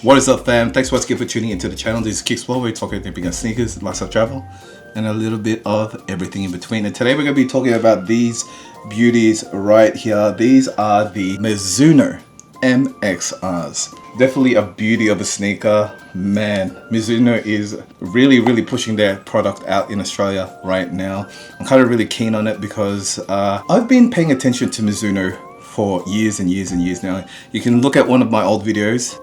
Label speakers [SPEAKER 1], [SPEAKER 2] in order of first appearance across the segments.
[SPEAKER 1] What is up, fam? Thanks once again for tuning into the channel. This is KIXPLORE, where we talk everything about sneakers, lifestyle travel, and a little bit of everything in between. And today we're going to be talking about these beauties right here. These are the Mizuno MXRs. Definitely a beauty of a sneaker. Man, Mizuno is really pushing their product out in Australia right now. I'm kind of really keen on it because I've been paying attention to Mizuno for years and years and years now. You can look at one of my old videos.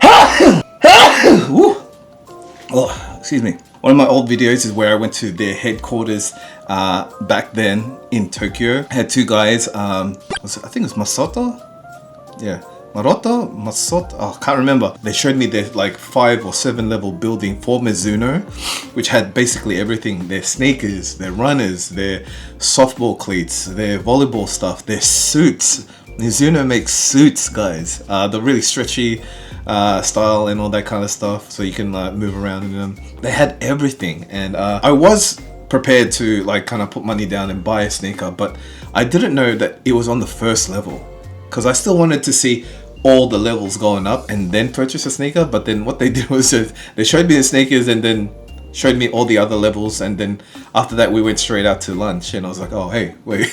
[SPEAKER 1] Oh, excuse me. One of my old videos is where I went to their headquarters back then in Tokyo. I had two guys, I think it was Masato? Yeah, Maroto? Masato? Oh, I can't remember. They showed me their like 5 or 7 level building for Mizuno, which had basically everything. Their sneakers, their runners, their softball cleats, their volleyball stuff, their suits. Mizuno makes suits, guys. The really stretchy style and all that kind of stuff, so you can move around in them. They had everything, and I was prepared to like kind of put money down and buy a sneaker, but I didn't know that it was on the first level, because I still wanted to see all the levels going up and then purchase a sneaker. But then what they did was they showed me the sneakers and then showed me all the other levels, and then after that we went straight out to lunch, and I was like, oh hey, wait.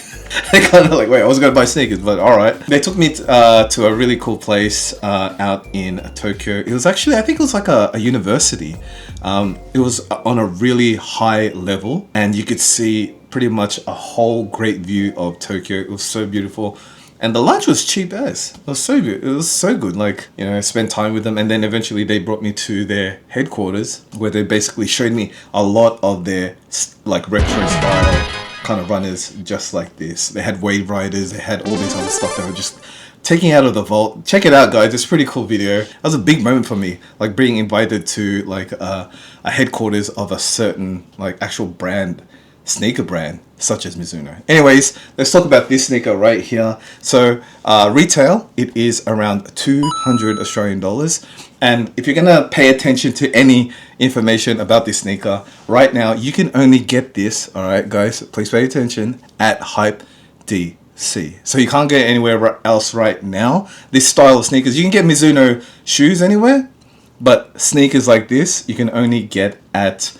[SPEAKER 1] They kind of like, wait, I was gonna buy sneakers, but all right. They took me to a really cool place out in Tokyo. It was actually, I think it was like a university. It was on a really high level, and you could see pretty much a whole great view of Tokyo. It was so beautiful. And the lunch was cheap as. It was so good. It was so good. Like, you know, I spent time with them, and then eventually they brought me to their headquarters, where they basically showed me a lot of their like retro style kind of runners just like this. They had wave riders, they had all this other stuff they were just taking out of the vault. Check it out, guys. It's a pretty cool video. That was a big moment for me, like being invited to like a headquarters of a certain like actual brand, sneaker brand such as Mizuno. Anyways, let's talk about this sneaker right here. So retail, it is around 200 Australian dollars. And if you're gonna pay attention to any information about this sneaker right now, you can only get this, all right guys, please pay attention, at Hype DC. So you can't get it anywhere else right now. This style of sneakers, you can get Mizuno shoes anywhere, but sneakers like this you can only get at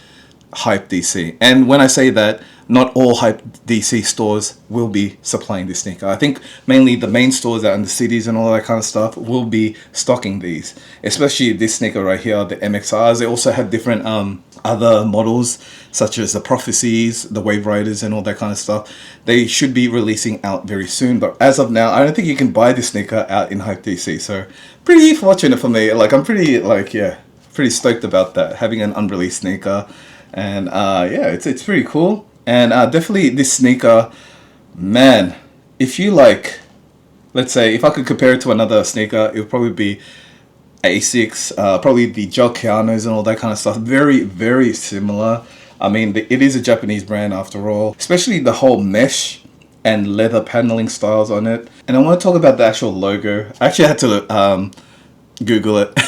[SPEAKER 1] Hype DC. And when I say that, not all Hype DC stores will be supplying this sneaker. I think mainly the main stores out in the cities and all that kind of stuff will be stocking these, especially this sneaker right here, the MXRs. They also have different other models such as the Prophecies, the Wave Riders, and all that kind of stuff. They should be releasing out very soon, but as of now, I don't think you can buy this sneaker out in Hype DC. So pretty fortunate for me. Like, I'm pretty like, yeah, pretty stoked about that, having an unreleased sneaker. And yeah, it's pretty cool. And definitely this sneaker, man, if you like, let's say if I could compare it to another sneaker, it would probably be Asics, probably the Joggianos and all that kind of stuff. Very similar. I mean, it is a Japanese brand after all, especially the whole mesh and leather paneling styles on it. And I want to talk about the actual logo. I actually had to Google it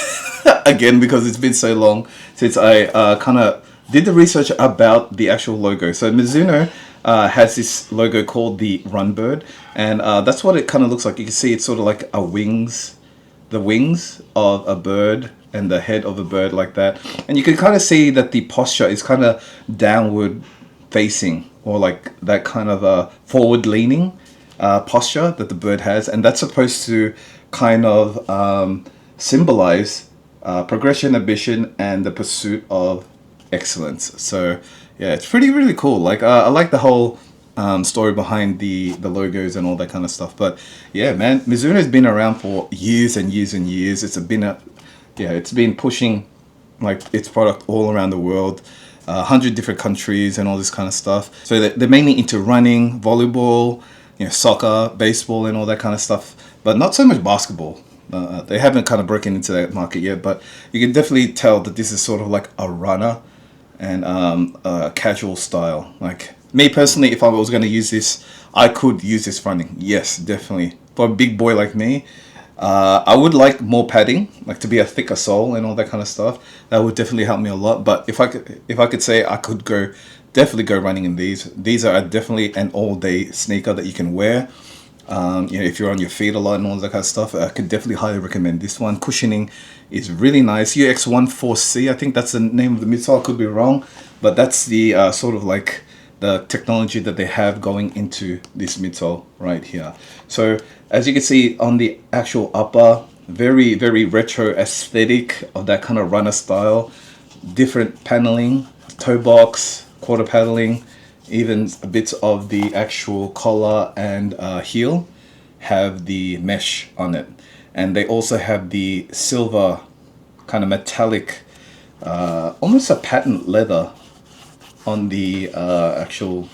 [SPEAKER 1] again because it's been so long since I kind of did the research about the actual logo. So Mizuno has this logo called the Runbird, and that's what it kind of looks like. You can see it's sort of like the wings of a bird and the head of a bird like that. And you can kind of see that the posture is kind of downward facing, or like that kind of forward leaning posture that the bird has. And that's supposed to kind of symbolize progression, ambition, and the pursuit of excellence. So yeah, it's really cool. Like I like the whole story behind the logos and all that kind of stuff. But yeah, man, Mizuno's been around for years and years and years. It's been pushing like its product all around the world, 100 different countries and all this kind of stuff. So they're mainly into running, volleyball, you know, soccer, baseball, and all that kind of stuff, but not so much basketball. They haven't kind of broken into that market yet, but you can definitely tell that this is sort of like a runner and casual style. Like me personally, if I was going to use this, I could use this running. Yes, definitely. For a big boy like me, I would like more padding, like to be a thicker sole and all that kind of stuff. That would definitely help me a lot. But if I could say, I could definitely go running in these. These are definitely an all-day sneaker that you can wear. You know, if you're on your feet a lot and all that kind of stuff, I could definitely highly recommend this one. Cushioning is really nice. UX14C, I think that's the name of the midsole. I could be wrong, but that's the sort of like the technology that they have going into this midsole right here. So as you can see on the actual upper, very, very retro aesthetic of that kind of runner style. Different paneling, toe box, quarter paneling, even bits of the actual collar and heel have the mesh on it. And they also have the silver kind of metallic, almost a patent leather on the actual,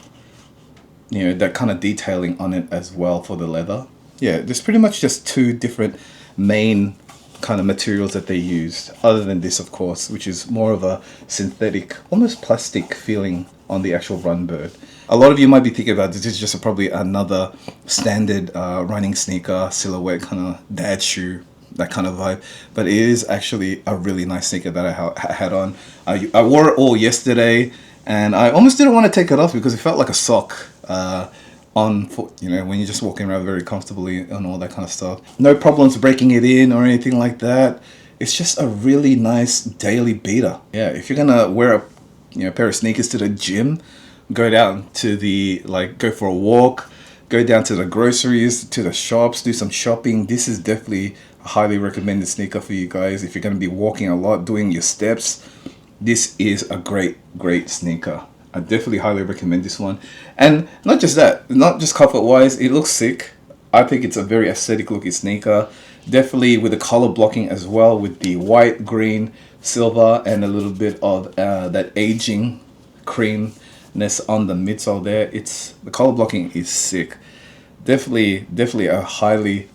[SPEAKER 1] you know, that kind of detailing on it as well for the leather. Yeah, there's pretty much just two different main kind of materials that they used, other than this, of course, which is more of a synthetic, almost plastic feeling on the actual run bird. A lot of you might be thinking about this is just probably another standard running sneaker silhouette, kind of dad shoe, that kind of vibe, but it is actually a really nice sneaker that I had on. I wore it all yesterday, and I almost didn't want to take it off because it felt like a sock on foot, you know, when you're just walking around very comfortably and all that kind of stuff. No problems breaking it in or anything like that. It's just a really nice daily beater. Yeah, if you're gonna wear a pair of sneakers to the gym, go down to the, like, go for a walk, go down to the groceries, to the shops, do some shopping, this is definitely a highly recommended sneaker for you guys. If you're going to be walking a lot, doing your steps, this is a great sneaker. I definitely highly recommend this one. And not just that, not just comfort wise, it looks sick. I think it's a very aesthetic looking sneaker. Definitely with the color blocking as well, with the white, green, silver, and a little bit of that aging creamness on the midsole there. It's the color blocking is sick. Definitely a highly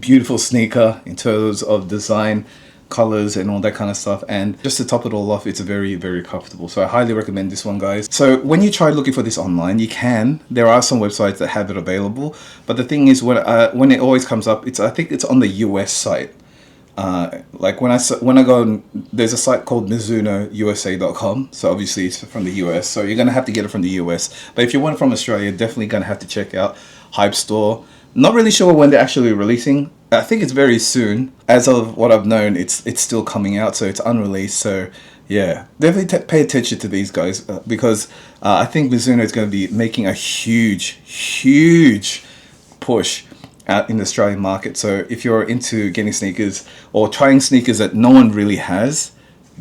[SPEAKER 1] beautiful sneaker in terms of design, colors, and all that kind of stuff. And just to top it all off, it's very comfortable. So I highly recommend this one, guys. So when you try looking for this online, you can. There are some websites that have it available, but the thing is, when it always comes up, I think it's on the US site. Like when I go on, there's a site called MizunoUSA.com. So obviously it's from the US. So you're gonna have to get it from the US. But if you want it from Australia, definitely gonna have to check out Hype Store. Not really sure when they're actually releasing. I think it's very soon. As of what I've known, it's still coming out, so it's unreleased. So yeah, definitely pay attention to these guys because I think Mizuno is going to be making a huge push out in the Australian market. So if you're into getting sneakers or trying sneakers that no one really has,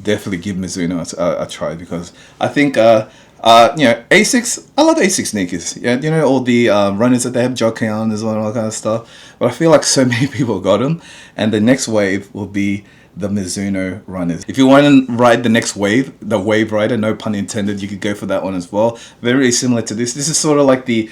[SPEAKER 1] definitely give Mizuno a try, because I think Asics, I love Asics sneakers. Yeah, you know, all the runners that they have, Jokion as well, and all that kind of stuff. But I feel like so many people got them, and the next wave will be the Mizuno runners. If you want to ride the next wave, the Wave Rider, no pun intended, you could go for that one as well. Very similar to this. This is sort of like the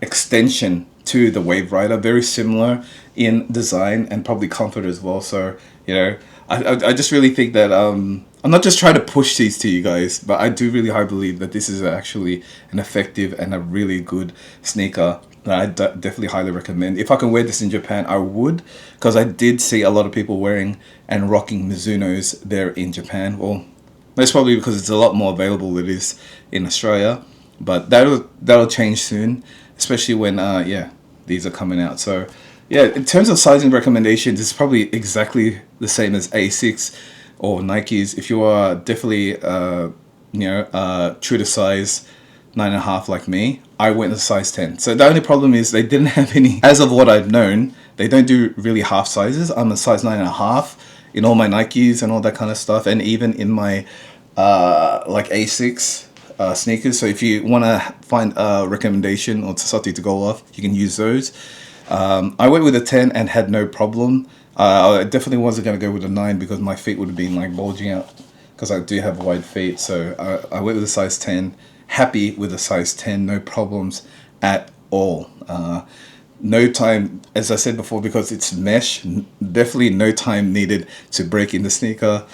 [SPEAKER 1] extension to the Wave Rider. Very similar in design and probably comfort as well. So, you know, I just really think that I'm not just trying to push these to you guys, but I do really highly believe that this is actually an effective and a really good sneaker that I definitely highly recommend. If I can wear this in Japan, I would, because I did see a lot of people wearing and rocking Mizunos there in Japan. Well, that's probably because it's a lot more available than it is in Australia, but that'll change soon, especially when these are coming out. So yeah, in terms of sizing recommendations, it's probably exactly the same as Asics or Nikes. If you are definitely true to size 9.5 like me, I went to size 10. So the only problem is they didn't have any, as of what I've known, they don't do really half sizes. I'm a size 9.5 in all my Nikes and all that kind of stuff, and even in my like Asics sneakers. So if you want to find a recommendation or something to go off, you can use those. I went with a 10 and had no problem. I definitely wasn't going to go with a 9 because my feet would have been like bulging out, because I do have wide feet. So I went with a size 10, happy with a size 10, no problems at all. No time, as I said before, because it's mesh, definitely no time needed to break in the sneaker.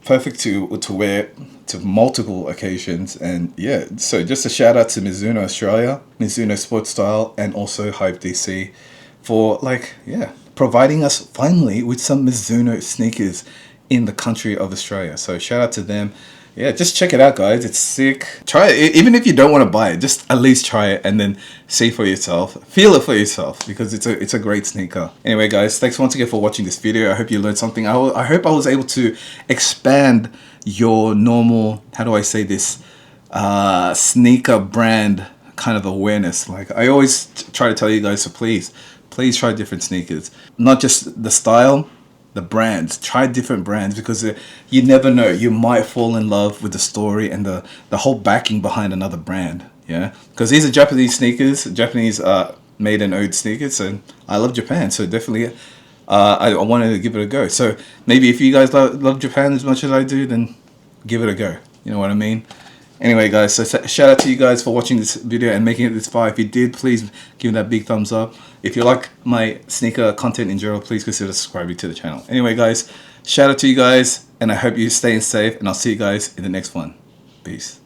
[SPEAKER 1] Perfect to wear to multiple occasions. And yeah, so just a shout out to Mizuno Australia, Mizuno Sport Style, and also Hype DC for providing us finally with some Mizuno sneakers in the country of Australia. So shout out to them. yeah, just check it out, guys. It's sick. Try it, even if you don't want to buy it. Just at least try it and then see for yourself. Feel it for yourself because it's a great sneaker. Anyway, guys, thanks once again for watching this video. I hope you learned something. I hope I was able to expand your normal, how do I say this, sneaker brand kind of awareness. Like I always try to tell you guys, so please try different sneakers, not just the style, the brands. Try different brands because you never know, you might fall in love with the story and the whole backing behind another brand. Yeah, because these are Japanese sneakers, Japanese made and owned sneakers, and I love Japan, so definitely I wanted to give it a go. So maybe if you guys love Japan as much as I do, then give it a go. You know what I mean? Anyway, guys, so shout out to you guys for watching this video and making it this far. If you did, please give it that big thumbs up. If you like my sneaker content in general, please consider subscribing to the channel. Anyway, guys, shout out to you guys, and I hope you're staying safe, and I'll see you guys in the next one. Peace.